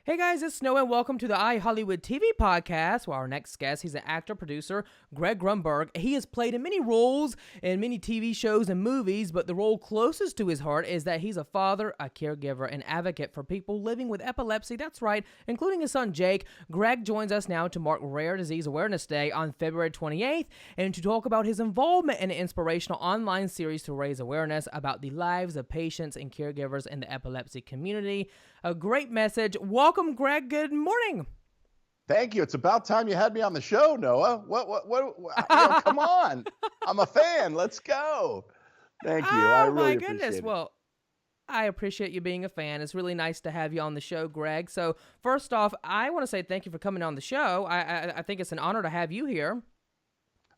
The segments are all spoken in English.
Hey guys, it's Snow and welcome to the iHollywood TV podcast. Well, our next guest, he's an actor, producer, Greg Grunberg. He has played in many roles in many TV shows and movies, but the role closest to his heart is that he's a father, a caregiver, an advocate for people living with epilepsy. That's right, including his son Jake. Greg joins us now to mark Rare Disease Awareness Day on February 28th and to talk about his involvement in an inspirational online series to raise awareness about the lives of patients and caregivers in the epilepsy community. A great message. Welcome, Greg. Good morning. Thank you. It's about time you had me on the show, Noah. What come on. I'm a fan. Let's go. Thank you. I really appreciate it. Well, I appreciate you being a fan. It's really nice to have you on the show, Greg. So first off, I want to say thank you for coming on the show. I think it's an honor to have you here.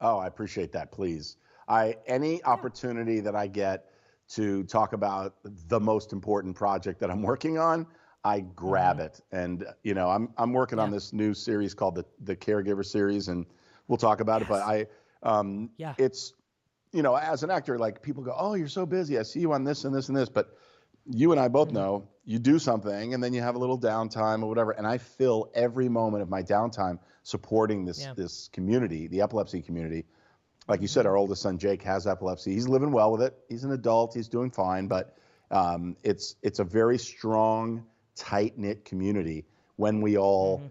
Oh, I appreciate that. Please. Any opportunity that I get to talk about the most important project that I'm working on, I grab it. And, you know, I'm working on this new series called the Caregiver series, and we'll talk about it. But it's, you know, as an actor, like people go, oh, you're so busy. I see you on this and this and this. But you and I both know you do something and then you have a little downtime or whatever. And I fill every moment of my downtime supporting this community, the epilepsy community. Like you said, our oldest son, Jake, has epilepsy. He's living well with it. He's an adult. He's doing fine. But it's a very strong, tight-knit community when we all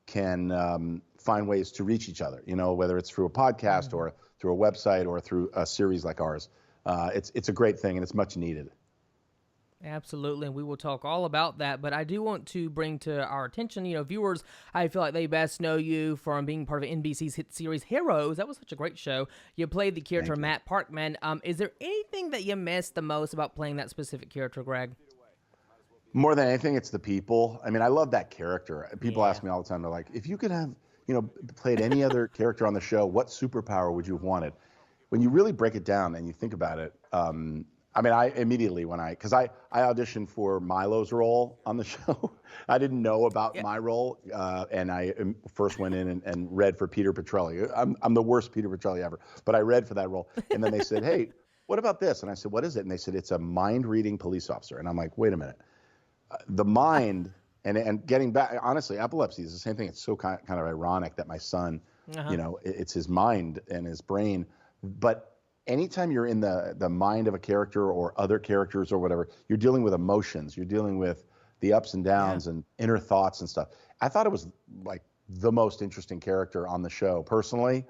can find ways to reach each other, you know, whether it's through a podcast or through a website or through a series like ours. It's a great thing, and it's much needed. Absolutely, and we will talk all about that, but I do want to bring to our attention, you know, viewers, I feel like they best know you from being part of NBC's hit series Heroes. That was such a great show. You played the character Matt Parkman. Is there anything that you missed the most about playing that specific character, Greg? More than anything, it's the people. I mean, I love that character. People ask me all the time, they're like, if you could have, you know, played any other character on the show, what superpower would you have wanted? When you really break it down and you think about it, I mean, I immediately, because I auditioned for Milo's role on the show. I didn't know about my role, and I first went in and read for Peter Petrelli. I'm the worst Peter Petrelli ever, but I read for that role. And then they said, hey, what about this? And I said, what is it? And they said, it's a mind-reading police officer. And I'm like, wait a minute. The mind, and getting back, honestly, epilepsy is the same thing. It's so kind of ironic that my son, you know, it's his mind and his brain. But anytime you're in the mind of a character or other characters or whatever, you're dealing with emotions. You're dealing with the ups and downs and inner thoughts and stuff. I thought it was like the most interesting character on the show. Personally,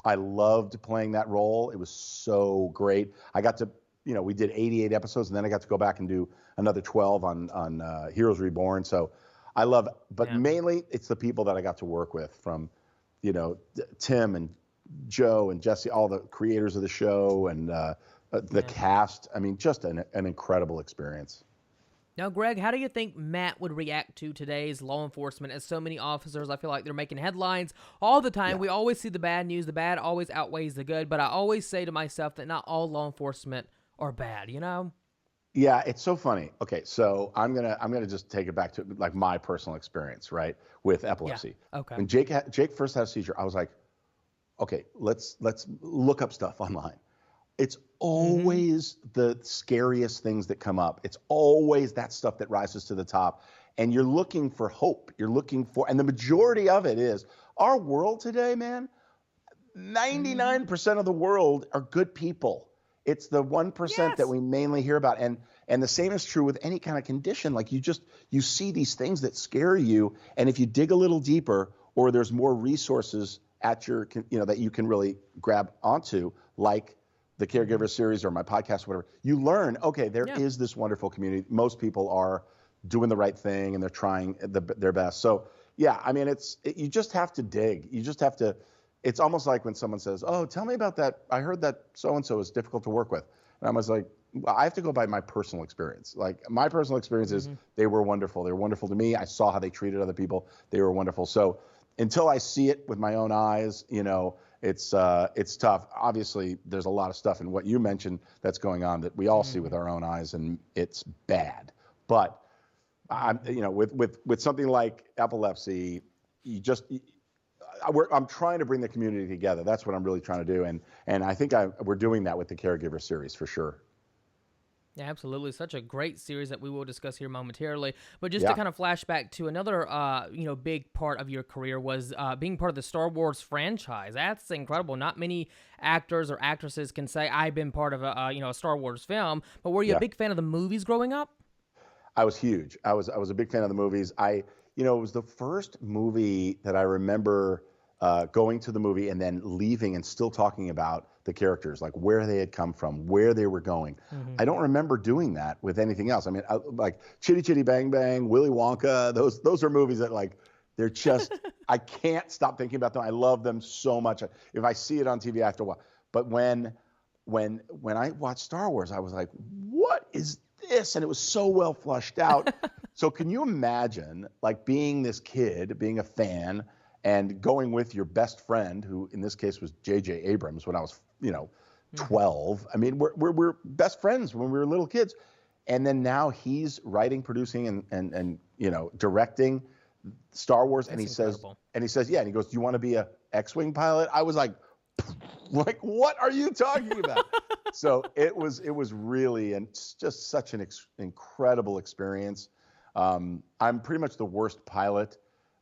I loved playing that role. It was so great. I got to, you know, we did 88 episodes, and then I got to go back and do another 12 on Heroes Reborn. So I love it. But mainly it's the people that I got to work with, from, you know, Tim and Joe and Jesse, all the creators of the show, and the cast. I mean, just an incredible experience. Now, Greg, how do you think Matt would react to today's law enforcement? As so many officers, I feel like they're making headlines all the time. We always see the bad news. The bad always outweighs the good. But I always say to myself that not all law enforcement are bad, you know? Yeah, it's so funny. Okay, so I'm gonna just take it back to like my personal experience, right, with epilepsy. Yeah. Okay. When Jake first had a seizure, I was like, okay, let's look up stuff online. It's always the scariest things that come up. It's always that stuff that rises to the top, and you're looking for hope. You're looking for, and the majority of it is our world today, man. 99% of the world are good people. It's the 1% that we mainly hear about. And the same is true with any kind of condition. Like you see these things that scare you. And if you dig a little deeper, or there's more resources at your, you know, that you can really grab onto, like the Caregiver series or my podcast, or whatever, you learn, okay, there is this wonderful community. Most people are doing the right thing and they're trying their best. So yeah, I mean, you just have to dig. You just have to. It's almost like when someone says, oh, tell me about that. I heard that so-and-so is difficult to work with. And I was like, well, I have to go by my personal experience. Like, my personal experience is they were wonderful. They were wonderful to me. I saw how they treated other people. They were wonderful. So until I see it with my own eyes, you know, it's tough. Obviously, there's a lot of stuff in what you mentioned that's going on that we all see with our own eyes, and it's bad. But I'm, with something like epilepsy, I'm trying to bring the community together. That's what I'm really trying to do, and I think we're doing that with the Caregiver series for sure. Yeah, absolutely. Such a great series that we will discuss here momentarily. But just Yeah. to kind of flash back to another, big part of your career was being part of the Star Wars franchise. That's incredible. Not many actors or actresses can say I've been part of a Star Wars film. But were you a big fan of the movies growing up? I was huge. I was a big fan of the movies. It was the first movie that I remember going to the movie and then leaving and still talking about the characters, like where they had come from, where they were going. Mm-hmm. I don't remember doing that with anything else. I mean, like Chitty Chitty Bang Bang, Willy Wonka, those are movies that like, they're just, I can't stop thinking about them. I love them so much. If I see it on TV, I have to watch. But when I watched Star Wars, I was like, what is this? And it was so well flushed out. So can you imagine like being this kid, being a fan, and going with your best friend, who in this case was J.J. Abrams when I was, 12. I mean, we're best friends when we were little kids. And then now he's writing, producing, and directing Star Wars. That's and he incredible. says, yeah. And he goes, do you want to be a X-Wing pilot? I was like, what are you talking about? So it was really, and just such an incredible experience. I'm pretty much the worst pilot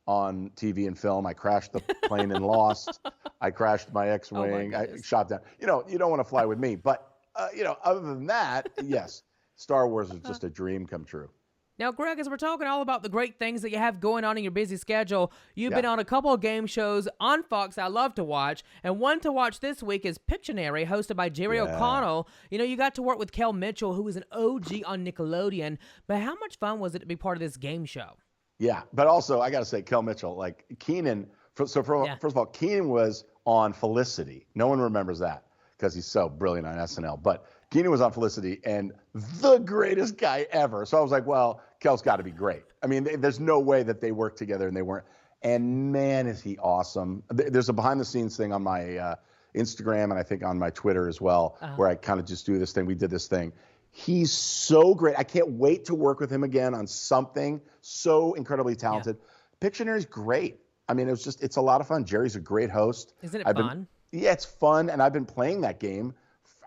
on TV and film. I crashed the plane and lost. I crashed my X-Wing. I shot down. You don't want to fly with me. But, other than that, yes, Star Wars is just a dream come true. Now, Greg, as we're talking all about the great things that you have going on in your busy schedule, you've been on a couple of game shows on Fox I love to watch, and one to watch this week is Pictionary, hosted by Jerry O'Connell. You got to work with Kel Mitchell, who is an OG on Nickelodeon, but how much fun was it to be part of this game show? Yeah, but also, I got to say, Kel Mitchell, like Keenan, first of all, Keenan was on Felicity. No one remembers that because he's so brilliant on SNL, but Keenan was on Felicity and the greatest guy ever. So I was like, well, Kel's got to be great. I mean, there's no way that they worked together and they weren't. And man, is he awesome. There's a behind the scenes thing on my Instagram and I think on my Twitter as well, where I kind of just do this thing. We did this thing. He's so great. I can't wait to work with him again on something so incredibly talented. Yeah. Pictionary's great. I mean, it's a lot of fun. Jerry's a great host. Isn't it fun? Yeah, it's fun. And I've been playing that game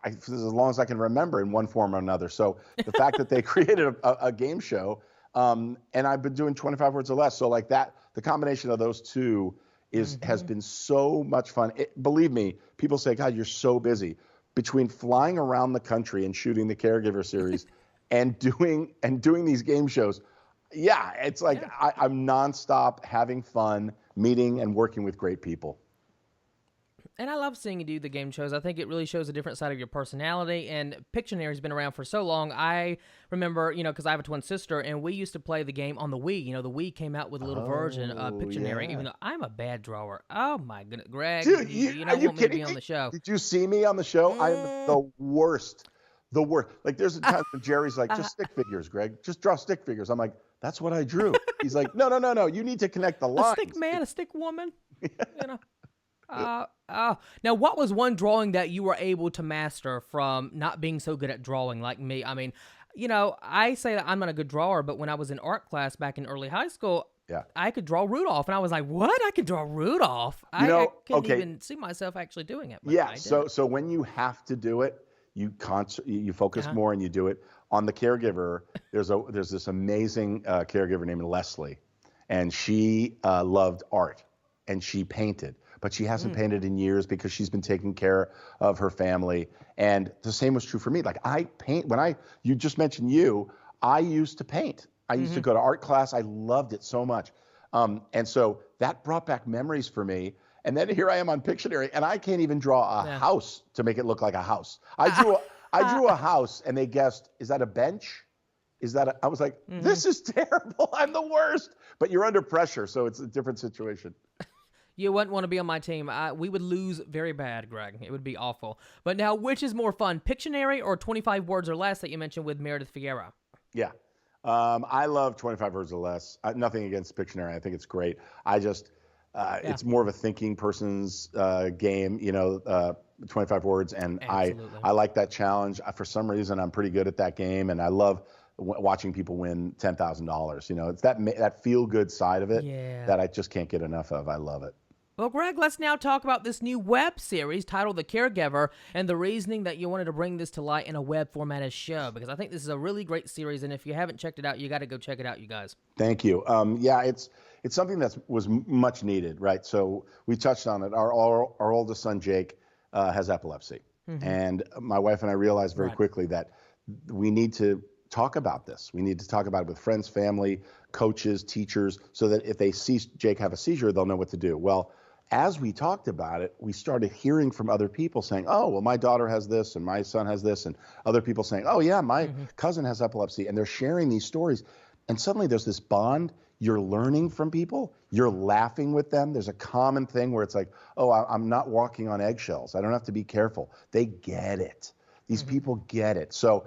for as long as I can remember in one form or another. So the fact that they created a game show, and I've been doing 25 words or less. So like that, the combination of those two has been so much fun. Believe me, people say, God, you're so busy. Between flying around the country and shooting the Caregiver series and doing these game shows, it's like I'm nonstop having fun, meeting and working with great people. And I love seeing you do the game shows. I think it really shows a different side of your personality. And Pictionary's been around for so long. I remember, because I have a twin sister, and we used to play the game on the Wii. The Wii came out with a little version of Pictionary, even though I'm a bad drawer. Oh, my goodness. Greg, dude, you don't want me to be on the show. Did you see me on the show? I am the worst. The worst. Like, there's a time when Jerry's like, just stick figures, Greg. Just draw stick figures. I'm like, that's what I drew. He's like, no. You need to connect the lines. A stick man, a stick woman. Now, what was one drawing that you were able to master from not being so good at drawing like me? I mean, I say that I'm not a good drawer, but when I was in art class back in early high school, I could draw Rudolph. And I was like, what? I can draw Rudolph? I couldn't even see myself actually doing it. Yeah, so when you have to do it, you focus more and you do it. On the Caregiver, there's this amazing caregiver named Leslie, and she loved art, and she painted. But she hasn't painted in years because she's been taking care of her family. And the same was true for me. Like I paint, you just mentioned I used to paint. I used to go to art class. I loved it so much. And so that brought back memories for me. And then here I am on Pictionary and I can't even draw a house to make it look like a house. I drew a house and they guessed, is that a bench? I was like, this is terrible. I'm the worst. But you're under pressure. So it's a different situation. You wouldn't want to be on my team. We would lose very bad, Greg. It would be awful. But now, which is more fun, Pictionary or 25 words or less that you mentioned with Meredith Vieira? Yeah. I love 25 words or less. Nothing against Pictionary. I think it's great. It's more of a thinking person's game, 25 words. And I like that challenge. For some reason, I'm pretty good at that game. And I love watching people win $10,000. You know, it's that feel good side of it that I just can't get enough of. I love it. Well, Greg, let's now talk about this new web series titled The Caregiver and the reasoning that you wanted to bring this to light in a web formatted show, because I think this is a really great series, and if you haven't checked it out, you got to go check it out, you guys. Thank you. Yeah, it's something that was much needed, right? So we touched on it. Our oldest son, Jake, has epilepsy. And my wife and I realized very quickly that we need to talk about this. We need to talk about it with friends, family, coaches, teachers, so that if they see Jake have a seizure, they'll know what to do. Well, as we talked about it, we started hearing from other people saying, oh, well, my daughter has this and my son has this, and other people saying, oh, yeah, my cousin has epilepsy, and they're sharing these stories. And suddenly there's this bond. You're learning from people. You're laughing with them. There's a common thing where it's like, oh, I'm not walking on eggshells. I don't have to be careful. They get it. These people get it. So,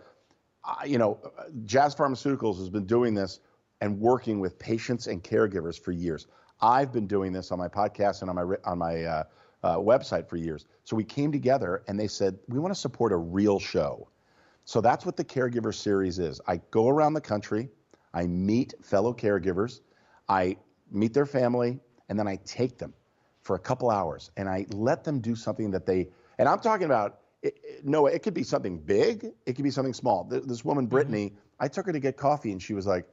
Jazz Pharmaceuticals has been doing this and working with patients and caregivers for years. I've been doing this on my podcast and on my website for years. So we came together and they said, we want to support a real show. So that's what the Caregiver series is. I go around the country, I meet fellow caregivers, I meet their family, and then I take them for a couple hours and I let them do something that and I'm talking about, Noah, it could be something big, it could be something small. This woman, Brittany, I took her to get coffee and she was like,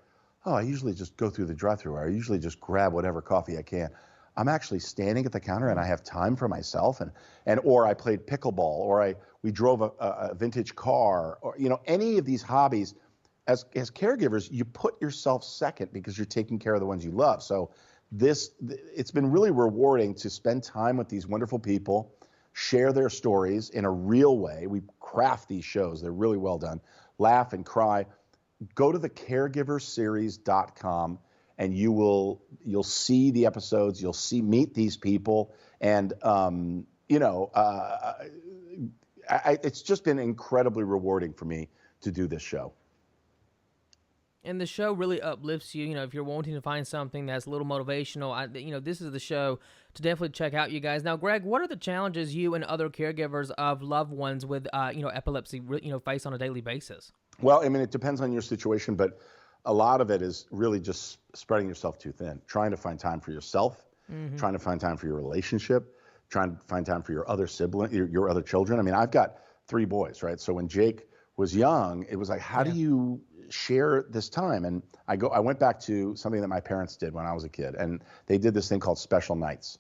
oh, I usually just go through the drive-thru, or I usually just grab whatever coffee I can. I'm actually standing at the counter and I have time for myself, or I played pickleball, or we drove a vintage car, or any of these hobbies. As caregivers, you put yourself second because you're taking care of the ones you love. So it's been really rewarding to spend time with these wonderful people, share their stories in a real way. We craft these shows. They're really well done. Laugh and cry. Go to thecaregiverseries.com and you'll see the episodes. You'll meet these people, and it's just been incredibly rewarding for me to do this show. And the show really uplifts you. If you're wanting to find something that's a little motivational, this is the show to definitely check out, you guys. Now, Greg, what are the challenges you and other caregivers of loved ones with, epilepsy, face on a daily basis? Well, I mean, it depends on your situation, but a lot of it is really just spreading yourself too thin, trying to find time for yourself, trying to find time for your relationship, trying to find time for your other sibling, your other children. I mean, I've got 3 boys, right? So when Jake was young, it was like, how do you share this time? And I went back to something that my parents did when I was a kid, and they did this thing called special nights.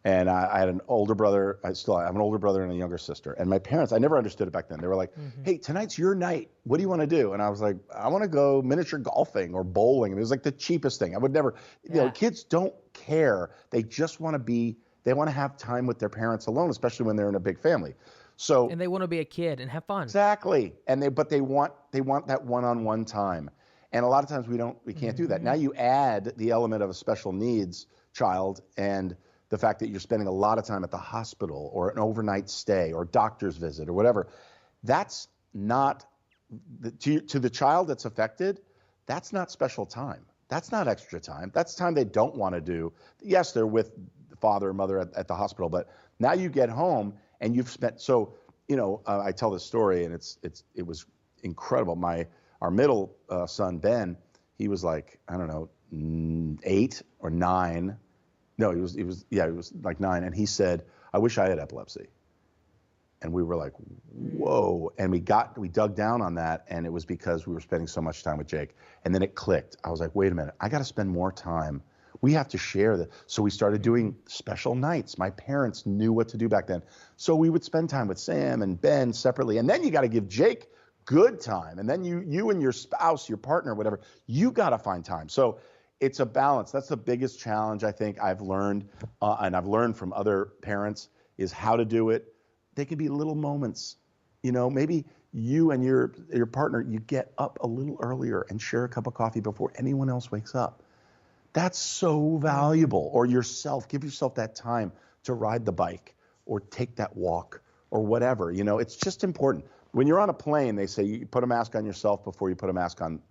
And I had an older brother. I have an older brother and a younger sister. And my parents, I never understood it back then. They were like, hey, tonight's your night. What do you want to do? And I was like, I want to go miniature golfing or bowling. And it was like the cheapest thing. I would never, kids don't care. They just want to they want to have time with their parents alone, especially when they're in a big family. So, and they want to be a kid and have fun. Exactly. But they want that one-on-one time. And a lot of times we can't do that. Now you add the element of a special needs child and the fact that you're spending a lot of time at the hospital or an overnight stay or doctor's visit or whatever. That's not, to the child that's affected, that's not special time. That's not extra time. That's time they don't want to do. Yes, they're with the father or mother at the hospital, but now you get home and you've spent, I tell this story and it was incredible. Our middle son, Ben, he was like, I don't know, 8 or 9. No, he was like 9. And he said, I wish I had epilepsy. And we were like, whoa. And we dug down on that. And it was because we were spending so much time with Jake. And then it clicked. I was like, wait a minute, I got to spend more time. We have to share that. So we started doing special nights. My parents knew what to do back then. So we would spend time with Sam and Ben separately. And then you got to give Jake good time. And then you and your spouse, your partner, whatever, you got to find time. So it's a balance. That's the biggest challenge I think I've learned, and I've learned from other parents, is how to do it. They could be little moments. Maybe you and your partner, you get up a little earlier and share a cup of coffee before anyone else wakes up. That's so valuable. Or give yourself that time to ride the bike or take that walk or whatever. It's just important. When you're on a plane, they say you put a mask on yourself before you put a mask on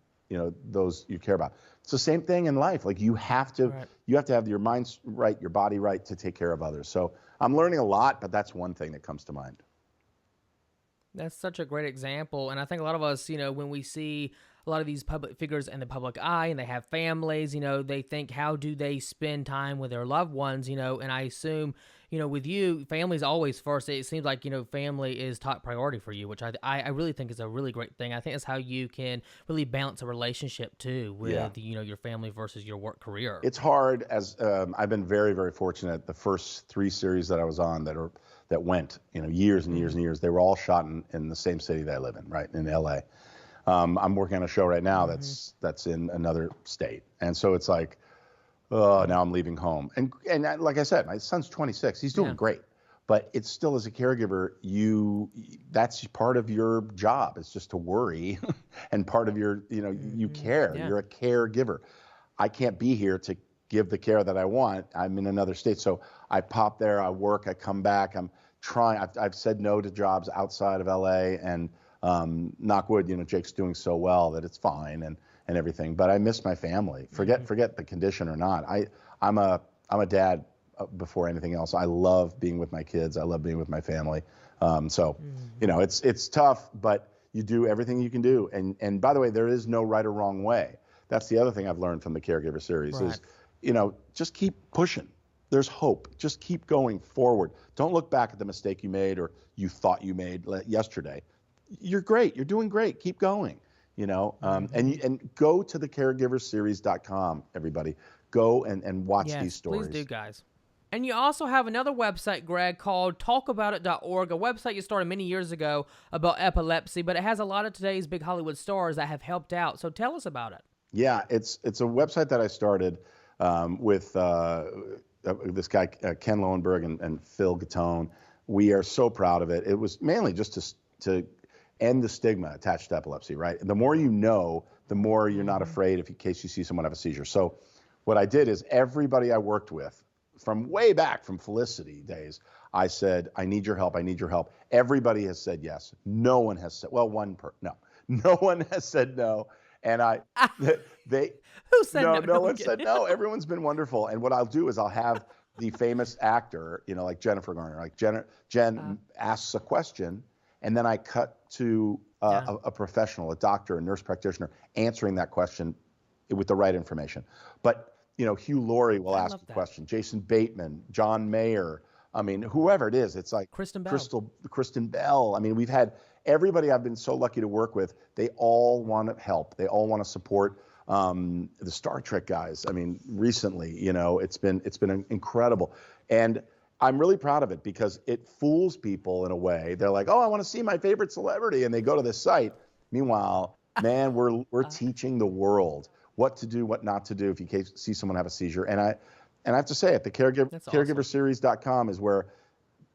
those you care about. It's the same thing in life. Like you have to have your mind right, your body right to take care of others. So I'm learning a lot, but that's one thing that comes to mind. That's such a great example. And I think a lot of us, when we see a lot of these public figures in the public eye, and they have families, they think, how do they spend time with their loved ones, and I assume, with you, family's always first. It seems like, family is top priority for you, which I really think is a really great thing. I think that's how you can really balance a relationship too with, your family versus your work career. It's hard as I've been very, very fortunate. The first 3 series that I was on that went, years and years and years, they were all shot in the same city that I live in, right, in LA. I'm working on a show right now that's in another state. And so it's like, oh, now I'm leaving home. And like I said, my son's 26. He's doing great. But it's still, as a caregiver, that's part of your job. It's just to worry. And part of your, you care. You're a caregiver. I can't be here to give the care that I want. I'm in another state. So I pop there, I work, I come back. I'm trying. I've said no to jobs outside of LA, and knock wood, Jake's doing so well that it's fine and everything. But I miss my family. Forget the condition or not. I'm a dad before anything else. I love being with my kids. I love being with my family. It's tough, but you do everything you can do. And by the way, there is no right or wrong way. That's the other thing I've learned from the Caregiver series is, just keep pushing. There's hope. Just keep going forward. Don't look back at the mistake you made or you thought you made yesterday. You're great. You're doing great. Keep going. And go to thecaregiverseries.com, everybody. Go and watch these stories. Please do, guys. And you also have another website, Greg, called talkaboutit.org, a website you started many years ago about epilepsy, but it has a lot of today's big Hollywood stars that have helped out. So tell us about it. Yeah, it's a website that I started with this guy, Ken Lowenberg and Phil Gattone. We are so proud of it. It was mainly just to end the stigma attached to epilepsy, right? The more you know, the more you're not afraid in case you see someone have a seizure. So what I did is everybody I worked with, from way back from Felicity days, I said, I need your help. I need your help. Everybody has said yes. No one has said, no one has said no. And who said no? No one said no. Everyone's been wonderful. And what I'll do is I'll have the famous actor, like Jennifer Garner, like Jen asks a question, and then I cut to a professional, a doctor, a nurse practitioner, answering that question with the right information. But Hugh Laurie will ask a question. Jason Bateman, John Mayer. I mean, whoever it is, it's like Kristen Bell. I mean, we've had everybody I've been so lucky to work with. They all want to help. They all want to support the Star Trek guys. I mean, recently, it's been incredible. And I'm really proud of it because it fools people in a way. They're like, oh, I want to see my favorite celebrity. And they go to this site. Meanwhile, man, we're teaching the world what to do, what not to do if you see someone have a seizure. And I have to say it, the caregiverseries.com is where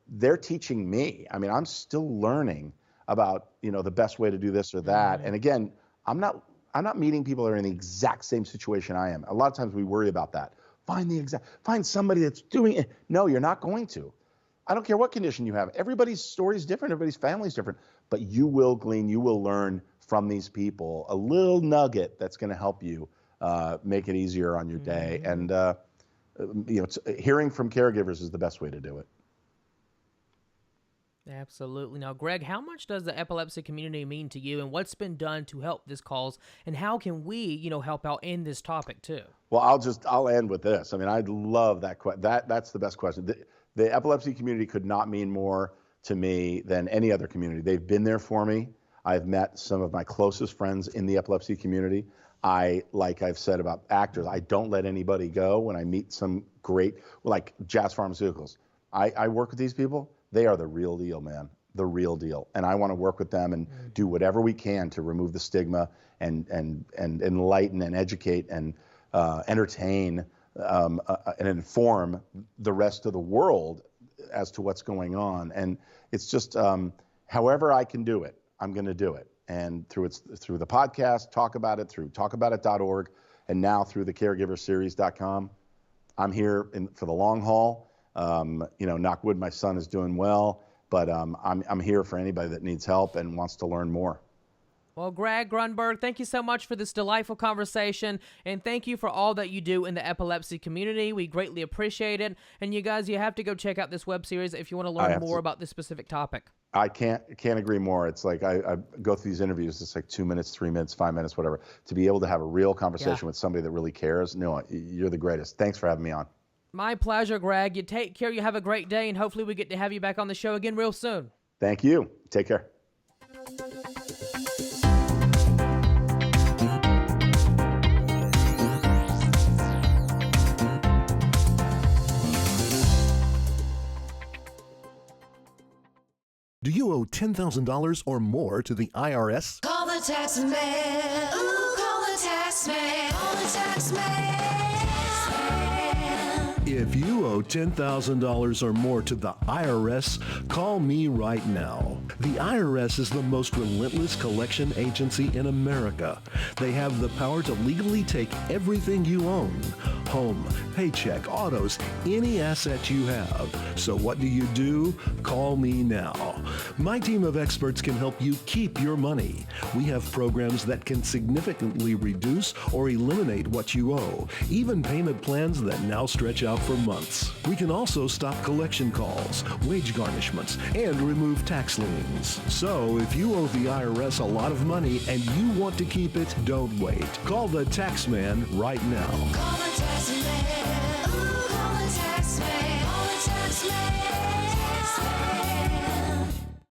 they're teaching me. I mean, I'm still learning about, the best way to do this or that. And again, I'm not meeting people that are in the exact same situation I am. A lot of times we worry about that. Find somebody that's doing it. No, you're not going to. I don't care what condition you have. Everybody's story is different. Everybody's family is different. But you will glean, you will learn from these people a little nugget that's going to help you make it easier on your day. And hearing from caregivers is the best way to do it. Absolutely. Now, Greg, how much does the epilepsy community mean to you, and what's been done to help this cause, and how can we, help out in this topic too? Well, I'll end with this. I mean, I love that question. That's the best question. The epilepsy community could not mean more to me than any other community. They've been there for me. I've met some of my closest friends in the epilepsy community. Like I've said about actors, I don't let anybody go when I meet some great, like Jazz Pharmaceuticals. I work with these people. They are the real deal, man, the real deal. And I want to work with them and do whatever we can to remove the stigma and enlighten and educate and entertain and inform the rest of the world as to what's going on. And it's just however I can do it, I'm going to do it. And through the podcast, talk about it, through talkaboutit.org, and now through the caregiverseries.com. I'm here for the long haul. Knock wood, my son is doing well, but I'm here for anybody that needs help and wants to learn more. Well, Greg Grunberg, thank you so much for this delightful conversation, and thank you for all that you do in the epilepsy community. We greatly appreciate it. And you guys, you have to go check out this web series if you want to learn more about this specific topic. I can't agree more. It's like I go through these interviews. It's like 2 minutes, 3 minutes, 5 minutes, whatever. To be able to have a real conversation with somebody that really cares, no, you're the greatest. Thanks for having me on. My pleasure, Greg. You take care. You have a great day, and hopefully we get to have you back on the show again real soon. Thank you. Take care. Do you owe $10,000 or more to the IRS? Call the tax man. Ooh, call the tax man. Call the tax man. If you owe $10,000 or more to the IRS, call me right now. The IRS is the most relentless collection agency in America. They have the power to legally take everything you own. Home, paycheck, autos, any asset you have. So what do? Call me now. My team of experts can help you keep your money. We have programs that can significantly reduce or eliminate what you owe, even payment plans that now stretch out for months. We can also stop collection calls, wage garnishments, and remove tax liens. So if you owe the IRS a lot of money and you want to keep it, don't wait. Call the tax man right now. Call the tax man.